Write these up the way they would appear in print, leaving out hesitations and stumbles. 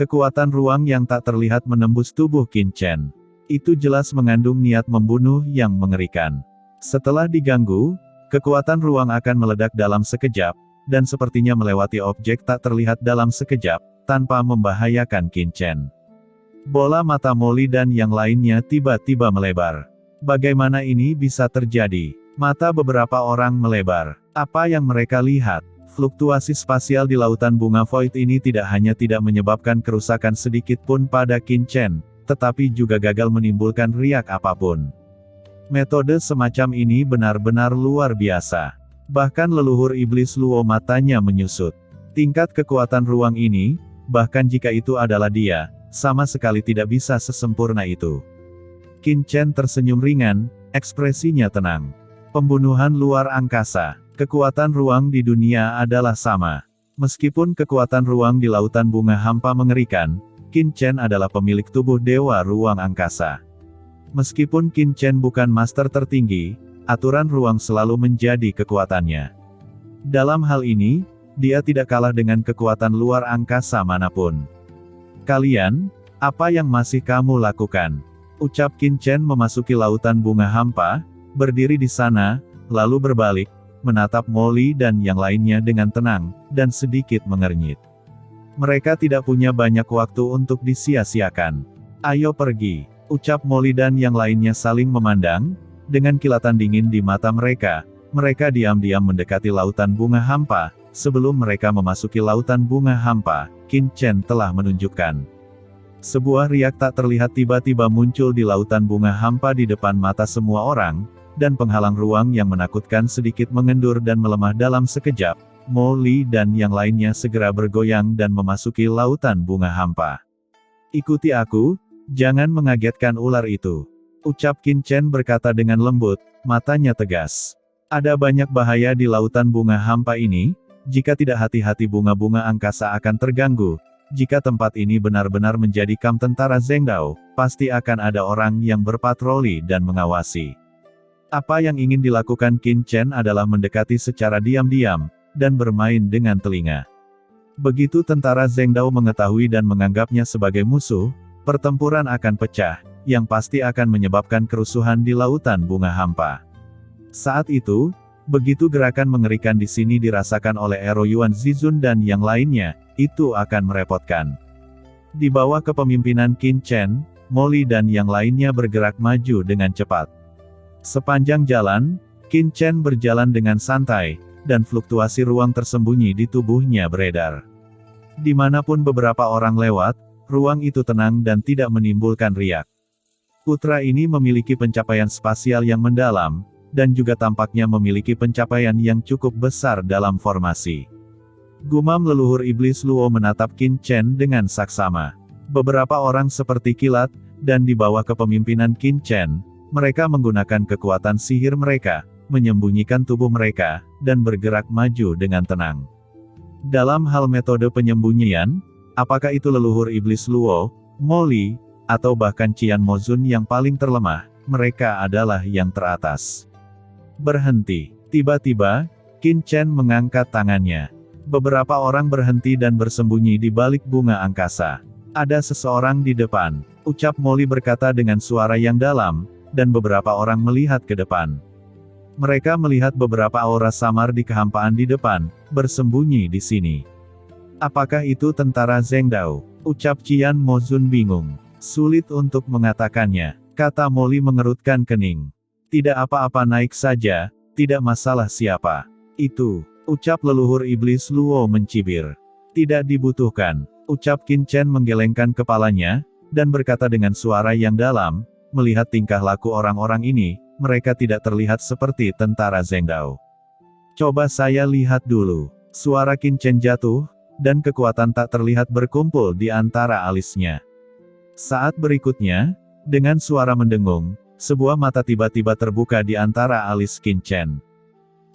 Kekuatan ruang yang tak terlihat menembus tubuh Qin Chen. Itu jelas mengandung niat membunuh yang mengerikan. Setelah diganggu, kekuatan ruang akan meledak dalam sekejap, dan sepertinya melewati objek tak terlihat dalam sekejap, tanpa membahayakan Qin Chen. Bola mata Molly dan yang lainnya tiba-tiba melebar. Bagaimana ini bisa terjadi? Mata beberapa orang melebar. Apa yang mereka lihat? Fluktuasi spasial di lautan bunga void ini tidak hanya tidak menyebabkan kerusakan sedikit pun pada Qin Chen, tetapi juga gagal menimbulkan riak apapun. Metode semacam ini benar-benar luar biasa. Bahkan leluhur iblis Luo matanya menyusut. Tingkat kekuatan ruang ini, bahkan jika itu adalah dia, sama sekali tidak bisa sesempurna itu. Qin Chen tersenyum ringan, ekspresinya tenang. Pembunuhan luar angkasa. Kekuatan ruang di dunia adalah sama. Meskipun kekuatan ruang di lautan bunga hampa mengerikan, Qin Chen adalah pemilik tubuh dewa ruang angkasa. Meskipun Qin Chen bukan master tertinggi, aturan ruang selalu menjadi kekuatannya. Dalam hal ini, dia tidak kalah dengan kekuatan luar angkasa manapun. Kalian, apa yang masih kamu lakukan? Ucap Qin Chen memasuki lautan bunga hampa, berdiri di sana, lalu berbalik, menatap Molly dan yang lainnya dengan tenang, dan sedikit mengernyit. Mereka tidak punya banyak waktu untuk disia-siakan. Ayo pergi, ucap Molly dan yang lainnya saling memandang, dengan kilatan dingin di mata mereka diam-diam mendekati lautan bunga hampa. Sebelum mereka memasuki lautan bunga hampa, Qin Chen telah menunjukkan. Sebuah riak tak terlihat tiba-tiba muncul di lautan bunga hampa di depan mata semua orang, dan penghalang ruang yang menakutkan sedikit mengendur dan melemah dalam sekejap. Molly dan yang lainnya segera bergoyang dan memasuki lautan bunga hampa. Ikuti aku, jangan mengagetkan ular itu. Ucap Qin Chen berkata dengan lembut, matanya tegas. Ada banyak bahaya di lautan bunga hampa ini, jika tidak hati-hati bunga-bunga angkasa akan terganggu. Jika tempat ini benar-benar menjadi kamp tentara Zhengdao, pasti akan ada orang yang berpatroli dan mengawasi. Apa yang ingin dilakukan Qin Chen adalah mendekati secara diam-diam, dan bermain dengan telinga. Begitu tentara Zhengdao mengetahui dan menganggapnya sebagai musuh, pertempuran akan pecah, yang pasti akan menyebabkan kerusuhan di lautan bunga hampa. Saat itu, begitu gerakan mengerikan di sini dirasakan oleh Ero Yuan Zizun dan yang lainnya, itu akan merepotkan. Di bawah kepemimpinan Qin Chen, Molly dan yang lainnya bergerak maju dengan cepat. Sepanjang jalan, Qin Chen berjalan dengan santai, dan fluktuasi ruang tersembunyi di tubuhnya beredar. Dimanapun beberapa orang lewat, ruang itu tenang dan tidak menimbulkan riak. Putra ini memiliki pencapaian spasial yang mendalam, dan juga tampaknya memiliki pencapaian yang cukup besar dalam formasi. Gumam leluhur iblis Luo menatap Qin Chen dengan saksama. Beberapa orang seperti kilat, dan di bawah kepemimpinan Qin Chen, mereka menggunakan kekuatan sihir mereka, menyembunyikan tubuh mereka, dan bergerak maju dengan tenang. Dalam hal metode penyembunyian, apakah itu leluhur iblis Luo, Molly, atau bahkan Qian Mozun yang paling terlemah, mereka adalah yang teratas. Berhenti. Tiba-tiba, Qin Chen mengangkat tangannya. Beberapa orang berhenti dan bersembunyi di balik bunga angkasa. Ada seseorang di depan, ucap Molly berkata dengan suara yang dalam, dan beberapa orang melihat ke depan. Mereka melihat beberapa aura samar di kehampaan di depan, bersembunyi di sini. Apakah itu tentara Zhengdao? Ucap Qian Mozun bingung. Sulit untuk mengatakannya, kata Molly mengerutkan kening. Tidak apa-apa, naik saja, tidak masalah siapa. Itu, ucap leluhur iblis Luo mencibir. Tidak dibutuhkan, ucap Qin Chen menggelengkan kepalanya, dan berkata dengan suara yang dalam, melihat tingkah laku orang-orang ini, mereka tidak terlihat seperti tentara Zhengdao. Coba saya lihat dulu. Suara Qin Chen jatuh, dan kekuatan tak terlihat berkumpul di antara alisnya. Saat berikutnya, dengan suara mendengung, sebuah mata tiba-tiba terbuka di antara alis Qin Chen.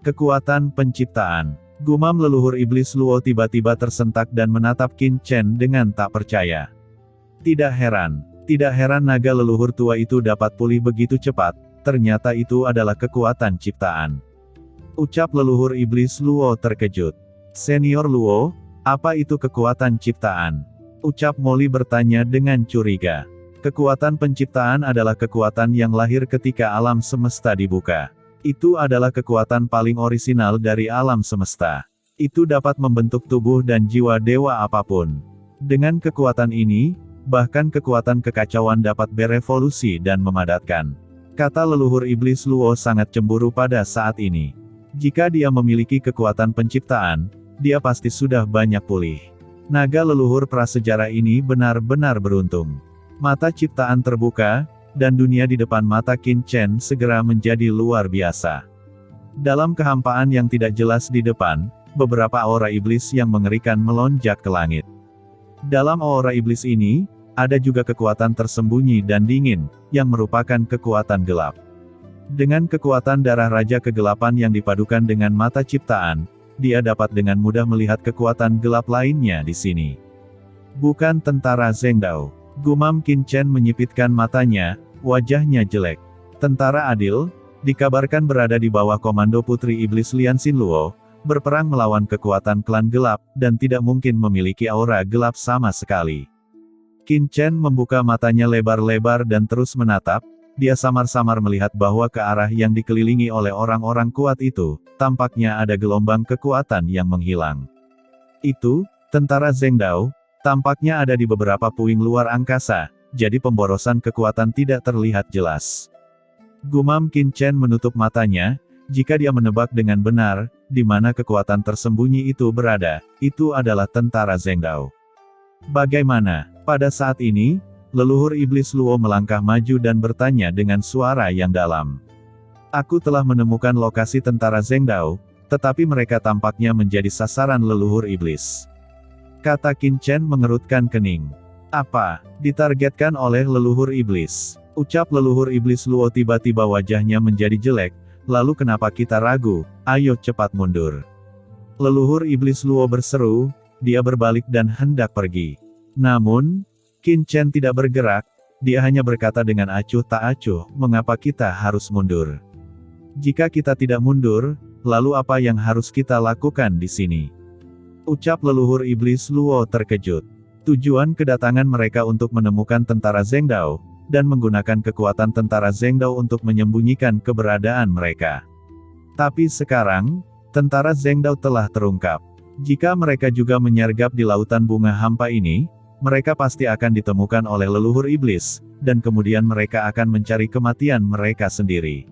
Kekuatan penciptaan. Gumam leluhur iblis Luo tiba-tiba tersentak dan menatap Qin Chen dengan tak percaya. Tidak heran naga leluhur tua itu dapat pulih begitu cepat, ternyata itu adalah kekuatan ciptaan. Ucap leluhur iblis Luo terkejut. Senior Luo, apa itu kekuatan ciptaan? Ucap Molly bertanya dengan curiga. Kekuatan penciptaan adalah kekuatan yang lahir ketika alam semesta dibuka. Itu adalah kekuatan paling orisinal dari alam semesta. Itu dapat membentuk tubuh dan jiwa dewa apapun. Dengan kekuatan ini, bahkan kekuatan kekacauan dapat berevolusi dan memadatkan. Kata leluhur iblis Luo sangat cemburu pada saat ini. Jika dia memiliki kekuatan penciptaan, dia pasti sudah banyak pulih. Naga leluhur prasejarah ini benar-benar beruntung. Mata ciptaan terbuka, dan dunia di depan mata Qin Chen segera menjadi luar biasa. Dalam kehampaan yang tidak jelas di depan, beberapa aura iblis yang mengerikan melonjak ke langit. Dalam aura iblis ini, ada juga kekuatan tersembunyi dan dingin, yang merupakan kekuatan gelap. Dengan kekuatan darah Raja Kegelapan yang dipadukan dengan mata ciptaan, dia dapat dengan mudah melihat kekuatan gelap lainnya di sini. Bukan tentara Zhengdao. Gumam Qin Chen menyipitkan matanya, wajahnya jelek. Tentara adil, dikabarkan berada di bawah komando Putri Iblis Lian Xinluo, berperang melawan kekuatan klan gelap, dan tidak mungkin memiliki aura gelap sama sekali. Qin Chen membuka matanya lebar-lebar dan terus menatap. Dia samar-samar melihat bahwa ke arah yang dikelilingi oleh orang-orang kuat itu, tampaknya ada gelombang kekuatan yang menghilang. Itu, tentara Zhengdao, tampaknya ada di beberapa puing luar angkasa, jadi pemborosan kekuatan tidak terlihat jelas. Gumam Qin Chen menutup matanya, jika dia menebak dengan benar, di mana kekuatan tersembunyi itu berada, itu adalah tentara Zhengdao. Bagaimana? Pada saat ini, leluhur iblis Luo melangkah maju dan bertanya dengan suara yang dalam. Aku telah menemukan lokasi tentara Zhengdao, tetapi mereka tampaknya menjadi sasaran leluhur iblis. Kata Qin Chen mengerutkan kening. Apa? Ditargetkan oleh leluhur iblis? Ucap leluhur iblis Luo tiba-tiba wajahnya menjadi jelek, lalu kenapa kita ragu? Ayo cepat mundur. Leluhur iblis Luo berseru, dia berbalik dan hendak pergi. Namun, Qin Chen tidak bergerak, dia hanya berkata dengan acuh tak acuh, mengapa kita harus mundur? Jika kita tidak mundur, lalu apa yang harus kita lakukan di sini? Ucap leluhur iblis Luo terkejut. Tujuan kedatangan mereka untuk menemukan tentara Zhengdao, dan menggunakan kekuatan tentara Zhengdao untuk menyembunyikan keberadaan mereka. Tapi sekarang, tentara Zhengdao telah terungkap. Jika mereka juga menyergap di lautan bunga hampa ini, mereka pasti akan ditemukan oleh leluhur iblis, dan kemudian mereka akan mencari kematian mereka sendiri.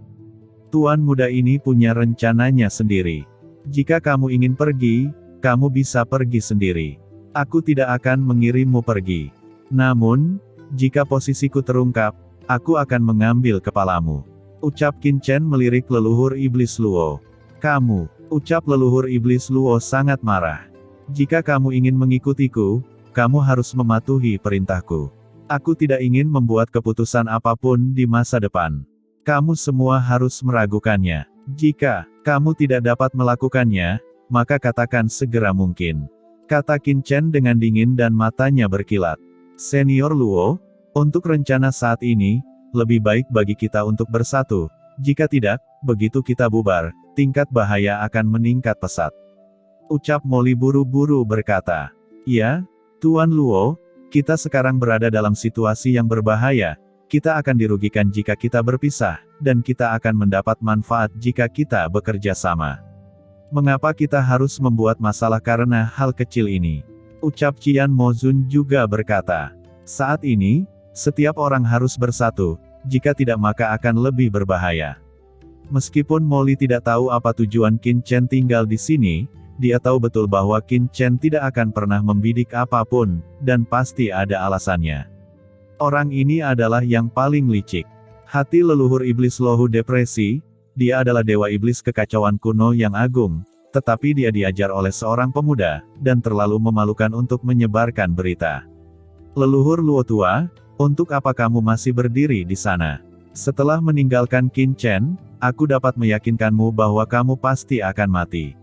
Tuan muda ini punya rencananya sendiri. Jika kamu ingin pergi, kamu bisa pergi sendiri. Aku tidak akan mengirimmu pergi. Namun, jika posisiku terungkap, aku akan mengambil kepalamu. Ucap Qin Chen melirik leluhur iblis Luo. Kamu, ucap leluhur iblis Luo sangat marah. Jika kamu ingin mengikutiku, kamu harus mematuhi perintahku. Aku tidak ingin membuat keputusan apapun di masa depan. Kamu semua harus meragukannya. Jika kamu tidak dapat melakukannya, maka katakan segera mungkin. Kata Qin Chen dengan dingin dan matanya berkilat. Senior Luo, untuk rencana saat ini, lebih baik bagi kita untuk bersatu. Jika tidak, begitu kita bubar, tingkat bahaya akan meningkat pesat. Ucap Molly buru-buru berkata. Ya, Tuan Luo, kita sekarang berada dalam situasi yang berbahaya, kita akan dirugikan jika kita berpisah, dan kita akan mendapat manfaat jika kita bekerja sama. Mengapa kita harus membuat masalah karena hal kecil ini? Ucap Qian Mozun juga berkata. Saat ini, setiap orang harus bersatu, jika tidak maka akan lebih berbahaya. Meskipun Molly tidak tahu apa tujuan Qin Chen tinggal di sini, dia tahu betul bahwa Qin Chen tidak akan pernah membidik apapun, dan pasti ada alasannya. Orang ini adalah yang paling licik. Hati leluhur iblis Lohu depresi, dia adalah dewa iblis kekacauan kuno yang agung, tetapi dia diajar oleh seorang pemuda, dan terlalu memalukan untuk menyebarkan berita. Leluhur Luo tua, untuk apa kamu masih berdiri di sana? Setelah meninggalkan Qin Chen, aku dapat meyakinkanmu bahwa kamu pasti akan mati.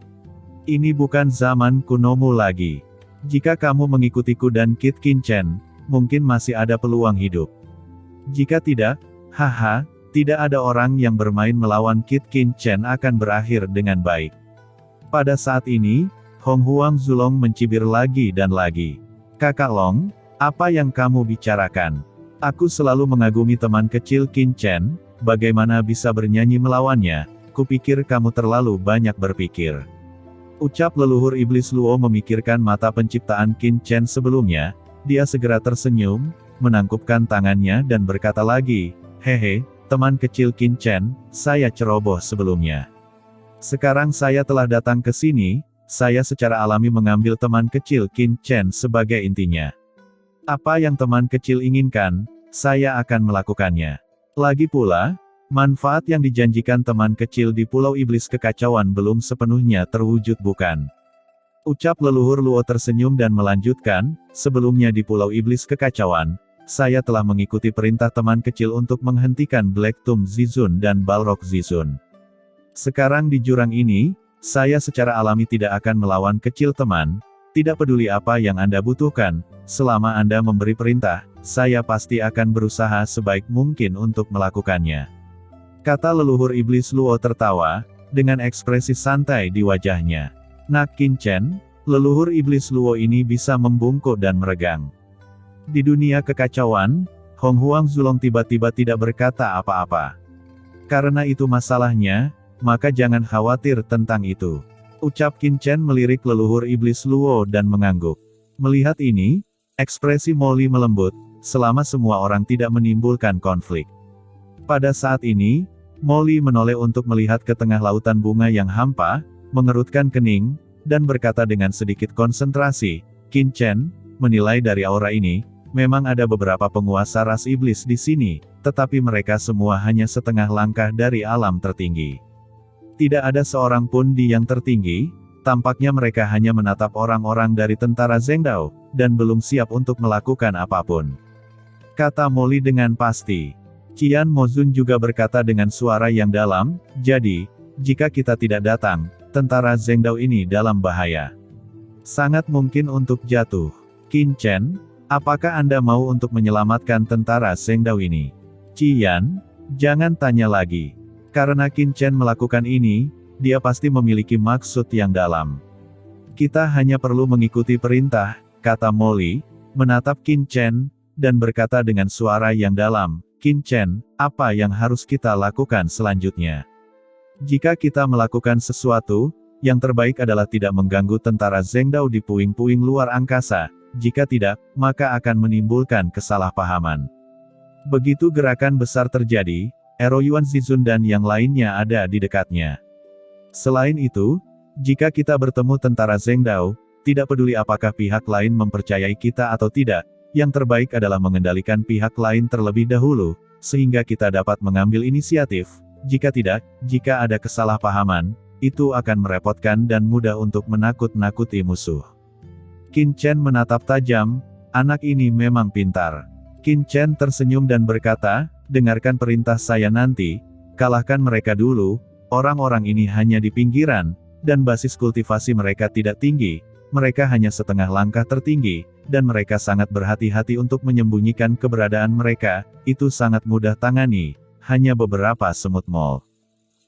Ini bukan zaman kunomu lagi. Jika kamu mengikutiku dan Kit Qin Chen, mungkin masih ada peluang hidup. Jika tidak, haha, tidak ada orang yang bermain melawan Kit Qin Chen akan berakhir dengan baik. Pada saat ini, Hong Huang Zulong mencibir lagi dan lagi. Kakak Long, Apa yang kamu bicarakan? Aku selalu mengagumi teman kecil Qin Chen, bagaimana bisa bernyanyi melawannya, kupikir kamu terlalu banyak berpikir. Ucap leluhur iblis Luo memikirkan mata penciptaan Qin Chen sebelumnya, dia segera tersenyum, menangkupkan tangannya dan berkata lagi, hehe, teman kecil Qin Chen, saya ceroboh sebelumnya. Sekarang saya telah datang ke sini, saya secara alami mengambil teman kecil Qin Chen sebagai intinya. Apa yang teman kecil inginkan, saya akan melakukannya. Lagi pula, manfaat yang dijanjikan teman kecil di Pulau Iblis Kekacauan belum sepenuhnya terwujud bukan? Ucap leluhur Luo tersenyum dan melanjutkan, sebelumnya di Pulau Iblis Kekacauan, saya telah mengikuti perintah teman kecil untuk menghentikan Black Tomb Zizun dan Balrog Zizun. Sekarang di jurang ini, saya secara alami tidak akan melawan kecil teman, tidak peduli apa yang Anda butuhkan, selama Anda memberi perintah, saya pasti akan berusaha sebaik mungkin untuk melakukannya. Kata leluhur iblis Luo tertawa, dengan ekspresi santai di wajahnya. Nak Qin Chen, leluhur iblis Luo ini bisa membungkuk dan meregang. Di dunia kekacauan, Hong Huang Zulong tiba-tiba tidak berkata apa-apa. Karena itu masalahnya, maka jangan khawatir tentang itu. Ucap Qin Chen melirik leluhur iblis Luo dan mengangguk. Melihat ini, ekspresi Molly melembut, selama semua orang tidak menimbulkan konflik. Pada saat ini, Molly menoleh untuk melihat ke tengah lautan bunga yang hampa, mengerutkan kening, dan berkata dengan sedikit konsentrasi, Qin Chen, menilai dari aura ini, memang ada beberapa penguasa ras iblis di sini, tetapi mereka semua hanya setengah langkah dari alam tertinggi. Tidak ada seorang pun di yang tertinggi, tampaknya mereka hanya menatap orang-orang dari tentara Zhengdao, dan belum siap untuk melakukan apapun. Kata Molly dengan pasti. Qian Mozun juga berkata dengan suara yang dalam, jadi, jika kita tidak datang, tentara Zhengdao ini dalam bahaya. Sangat mungkin untuk jatuh. Qin Chen, apakah Anda mau untuk menyelamatkan tentara Zhengdao ini? Qian, jangan tanya lagi. Karena Qin Chen melakukan ini, dia pasti memiliki maksud yang dalam. Kita hanya perlu mengikuti perintah, kata Molly, menatap Qin Chen, dan berkata dengan suara yang dalam, Qin Chen, apa yang harus kita lakukan selanjutnya? Jika kita melakukan sesuatu, yang terbaik adalah tidak mengganggu tentara Zhengdao di puing-puing luar angkasa, jika tidak, maka akan menimbulkan kesalahpahaman. Begitu gerakan besar terjadi, Ero Yuan Zizun dan yang lainnya ada di dekatnya. Selain itu, jika kita bertemu tentara Zhengdao, tidak peduli apakah pihak lain mempercayai kita atau tidak, yang terbaik adalah mengendalikan pihak lain terlebih dahulu, sehingga kita dapat mengambil inisiatif. Jika tidak, jika ada kesalahpahaman, itu akan merepotkan dan mudah untuk menakut-nakuti musuh. Qin Chen menatap tajam, anak ini memang pintar. Qin Chen tersenyum dan berkata, dengarkan perintah saya nanti, kalahkan mereka dulu, orang-orang ini hanya di pinggiran, dan basis kultivasi mereka tidak tinggi, mereka hanya setengah langkah tertinggi, dan mereka sangat berhati-hati untuk menyembunyikan keberadaan mereka, itu sangat mudah tangani, hanya beberapa semut mol.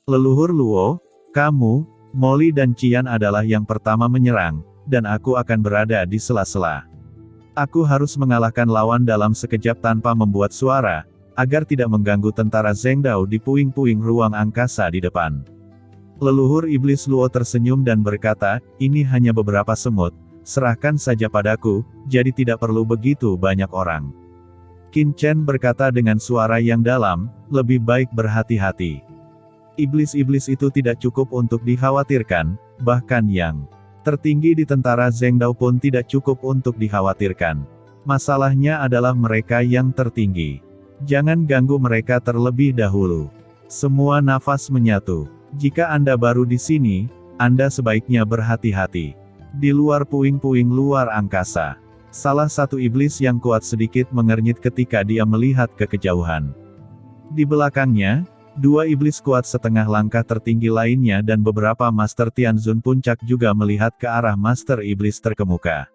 Leluhur Luo, kamu, Molly dan Qian adalah yang pertama menyerang, dan aku akan berada di sela-sela. Aku harus mengalahkan lawan dalam sekejap tanpa membuat suara, agar tidak mengganggu tentara Zhengdao di puing-puing ruang angkasa di depan. Leluhur iblis Luo tersenyum dan berkata, ini hanya beberapa semut, serahkan saja padaku, jadi tidak perlu begitu banyak orang. Qin Chen berkata dengan suara yang dalam, lebih baik berhati-hati. Iblis-iblis itu tidak cukup untuk dikhawatirkan, bahkan yang tertinggi di tentara Zhengdao pun tidak cukup untuk dikhawatirkan. Masalahnya adalah mereka yang tertinggi. Jangan ganggu mereka terlebih dahulu. Semua nafas menyatu. Jika Anda baru di sini, Anda sebaiknya berhati-hati. Di luar puing-puing luar angkasa, salah satu iblis yang kuat sedikit mengernyit ketika dia melihat ke kejauhan. Di belakangnya, dua iblis kuat setengah langkah tertinggi lainnya dan beberapa Master Tianzun puncak juga melihat ke arah Master Iblis terkemuka.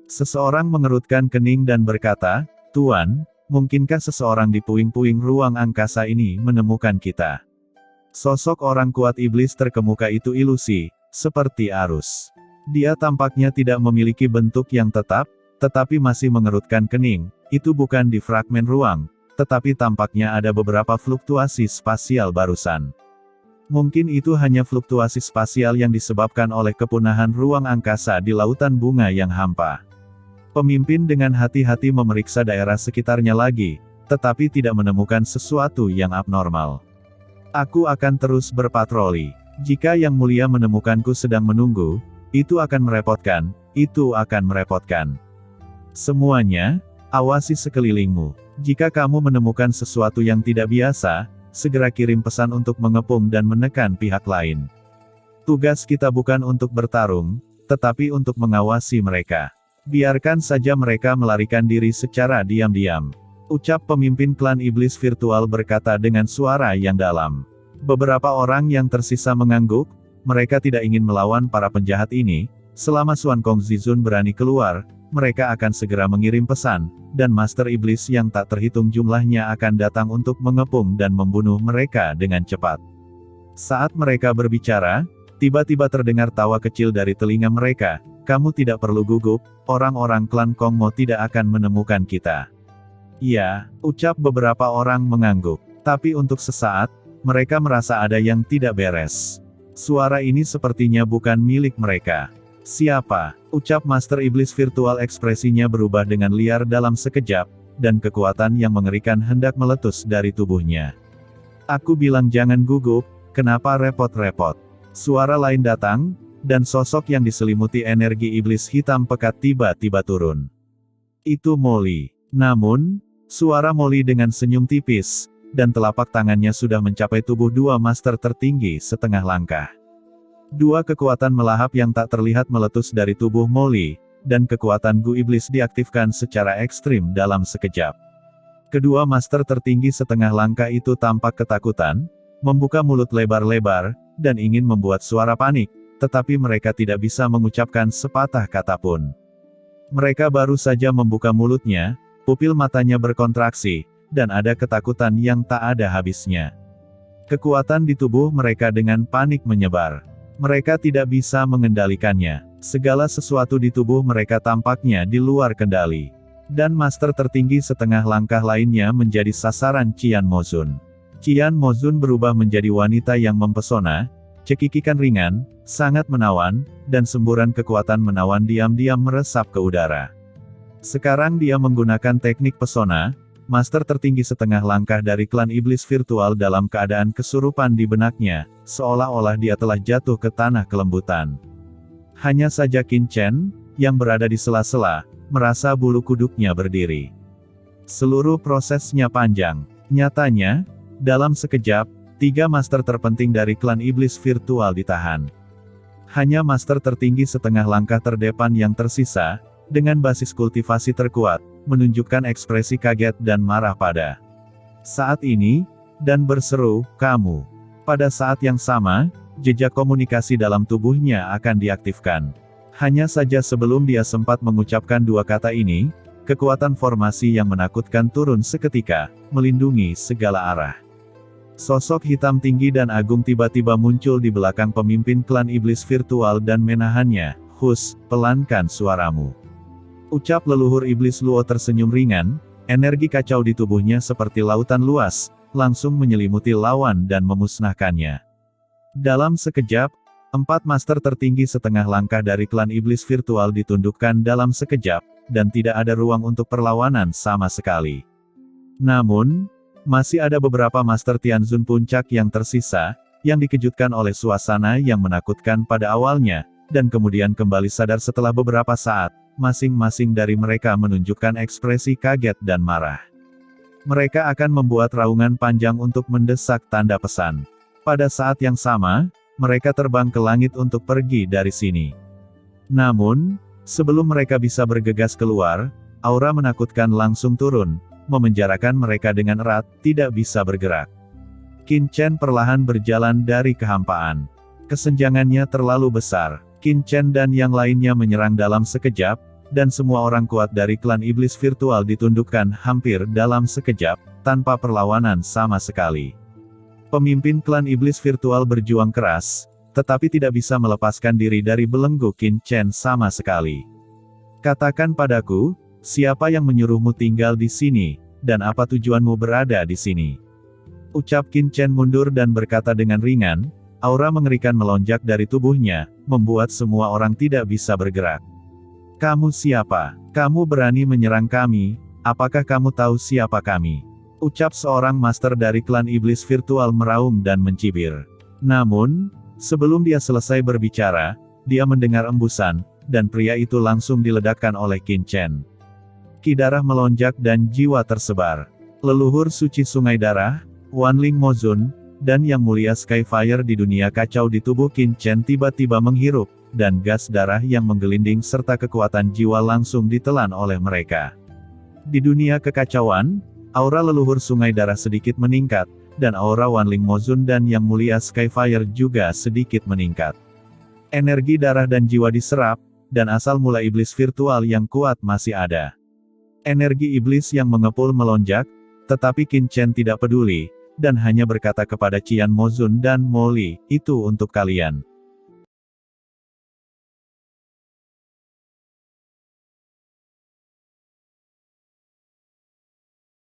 Seseorang mengerutkan kening dan berkata, Tuan, mungkinkah seseorang di puing-puing ruang angkasa ini menemukan kita? Sosok orang kuat iblis terkemuka itu ilusi, seperti arus. Dia tampaknya tidak memiliki bentuk yang tetap, tetapi masih mengerutkan kening. Itu bukan di fragmen ruang, tetapi tampaknya ada beberapa fluktuasi spasial barusan. Mungkin itu hanya fluktuasi spasial yang disebabkan oleh kepunahan ruang angkasa di lautan bunga yang hampa. Pemimpin dengan hati-hati memeriksa daerah sekitarnya lagi, tetapi tidak menemukan sesuatu yang abnormal. Aku akan terus berpatroli. Jika Yang Mulia menemukanku sedang menunggu, itu akan merepotkan. Semuanya, awasi sekelilingmu. Jika kamu menemukan sesuatu yang tidak biasa, segera kirim pesan untuk mengepung dan menekan pihak lain. Tugas kita bukan untuk bertarung, tetapi untuk mengawasi mereka. Biarkan saja mereka melarikan diri secara diam-diam. Ucap pemimpin klan iblis virtual berkata dengan suara yang dalam. Beberapa orang yang tersisa mengangguk, mereka tidak ingin melawan para penjahat ini. Selama Xuan Kong Zizun berani keluar, mereka akan segera mengirim pesan, dan Master Iblis yang tak terhitung jumlahnya akan datang untuk mengepung dan membunuh mereka dengan cepat. Saat mereka berbicara, tiba-tiba terdengar tawa kecil dari telinga mereka. Kamu tidak perlu gugup, orang-orang klan Kong Mo tidak akan menemukan kita. Ya, ucap beberapa orang mengangguk. Tapi untuk sesaat, mereka merasa ada yang tidak beres. Suara ini sepertinya bukan milik mereka. Siapa? Ucap Master Iblis virtual, ekspresinya berubah dengan liar dalam sekejap, dan kekuatan yang mengerikan hendak meletus dari tubuhnya. Aku bilang jangan gugup, kenapa repot-repot? Suara lain datang, dan sosok yang diselimuti energi iblis hitam pekat tiba-tiba turun. Itu Molly. Namun, suara Molly dengan senyum tipis, dan telapak tangannya sudah mencapai tubuh dua master tertinggi setengah langkah. Dua kekuatan melahap yang tak terlihat meletus dari tubuh Molly, dan kekuatan Gu Iblis diaktifkan secara ekstrim dalam sekejap. Kedua master tertinggi setengah langkah itu tampak ketakutan, membuka mulut lebar-lebar, dan ingin membuat suara panik, tetapi mereka tidak bisa mengucapkan sepatah kata pun. Mereka baru saja membuka mulutnya, pupil matanya berkontraksi, dan ada ketakutan yang tak ada habisnya. Kekuatan di tubuh mereka dengan panik menyebar. Mereka tidak bisa mengendalikannya. Segala sesuatu di tubuh mereka tampaknya di luar kendali. Dan master tertinggi setengah langkah lainnya menjadi sasaran Qian Mozun. Qian Mozun berubah menjadi wanita yang mempesona, cekikikan ringan, sangat menawan, dan semburan kekuatan menawan diam-diam meresap ke udara. Sekarang dia menggunakan teknik pesona, master tertinggi setengah langkah dari klan iblis virtual dalam keadaan kesurupan di benaknya, seolah-olah dia telah jatuh ke tanah kelembutan. Hanya saja Qin Chen, yang berada di sela-sela, merasa bulu kuduknya berdiri. Seluruh prosesnya panjang. Nyatanya, dalam sekejap, 3 master terpenting dari klan iblis virtual ditahan. Hanya master tertinggi setengah langkah terdepan yang tersisa, dengan basis kultivasi terkuat, menunjukkan ekspresi kaget dan marah pada saat ini, dan berseru, "Kamu." Pada saat yang sama, jejak komunikasi dalam tubuhnya akan diaktifkan. Hanya saja sebelum dia sempat mengucapkan dua kata ini, kekuatan formasi yang menakutkan turun seketika, melindungi segala arah. Sosok hitam tinggi dan agung tiba-tiba muncul di belakang pemimpin klan iblis virtual dan menahannya. "Hus, pelankan suaramu." Ucap leluhur iblis Luo tersenyum ringan, energi kacau di tubuhnya seperti lautan luas, langsung menyelimuti lawan dan memusnahkannya. Dalam sekejap, 4 master tertinggi setengah langkah dari klan iblis virtual ditundukkan dalam sekejap, dan tidak ada ruang untuk perlawanan sama sekali. Namun, masih ada beberapa master Tianzun puncak yang tersisa, yang dikejutkan oleh suasana yang menakutkan pada awalnya, dan kemudian kembali sadar setelah beberapa saat, masing-masing dari mereka menunjukkan ekspresi kaget dan marah. Mereka akan membuat raungan panjang untuk mendesak tanda pesan. Pada saat yang sama, mereka terbang ke langit untuk pergi dari sini. Namun, sebelum mereka bisa bergegas keluar, aura menakutkan langsung turun, memenjarakan mereka dengan erat, tidak bisa bergerak. Qin Chen perlahan berjalan dari kehampaan. Kesenjangannya terlalu besar. Qin Chen dan yang lainnya menyerang dalam sekejap, dan semua orang kuat dari klan iblis virtual ditundukkan hampir dalam sekejap, tanpa perlawanan sama sekali. Pemimpin klan iblis virtual berjuang keras, tetapi tidak bisa melepaskan diri dari belenggu Qin Chen sama sekali. Katakan padaku, siapa yang menyuruhmu tinggal di sini, dan apa tujuanmu berada di sini? Ucap Qin Chen mundur dan berkata dengan ringan, aura mengerikan melonjak dari tubuhnya, membuat semua orang tidak bisa bergerak. Kamu siapa? Kamu berani menyerang kami? Apakah kamu tahu siapa kami? Ucap seorang master dari klan iblis virtual meraung dan mencibir. Namun, sebelum dia selesai berbicara, dia mendengar embusan, dan pria itu langsung diledakkan oleh Qin Chen. Ki darah melonjak dan jiwa tersebar. Leluhur suci sungai darah, Wanling Mozun, dan Yang Mulia Skyfire di dunia kacau di tubuh Qin Chen tiba-tiba menghirup, dan gas darah yang menggelinding serta kekuatan jiwa langsung ditelan oleh mereka. Di dunia kekacauan, aura leluhur sungai darah sedikit meningkat, dan aura Wanling Mozun dan Yang Mulia Skyfire juga sedikit meningkat. Energi darah dan jiwa diserap, dan asal mula iblis virtual yang kuat masih ada. Energi iblis yang mengepul melonjak, tetapi Qin Chen tidak peduli, dan hanya berkata kepada Qian Mozun dan Mo Li, itu untuk kalian.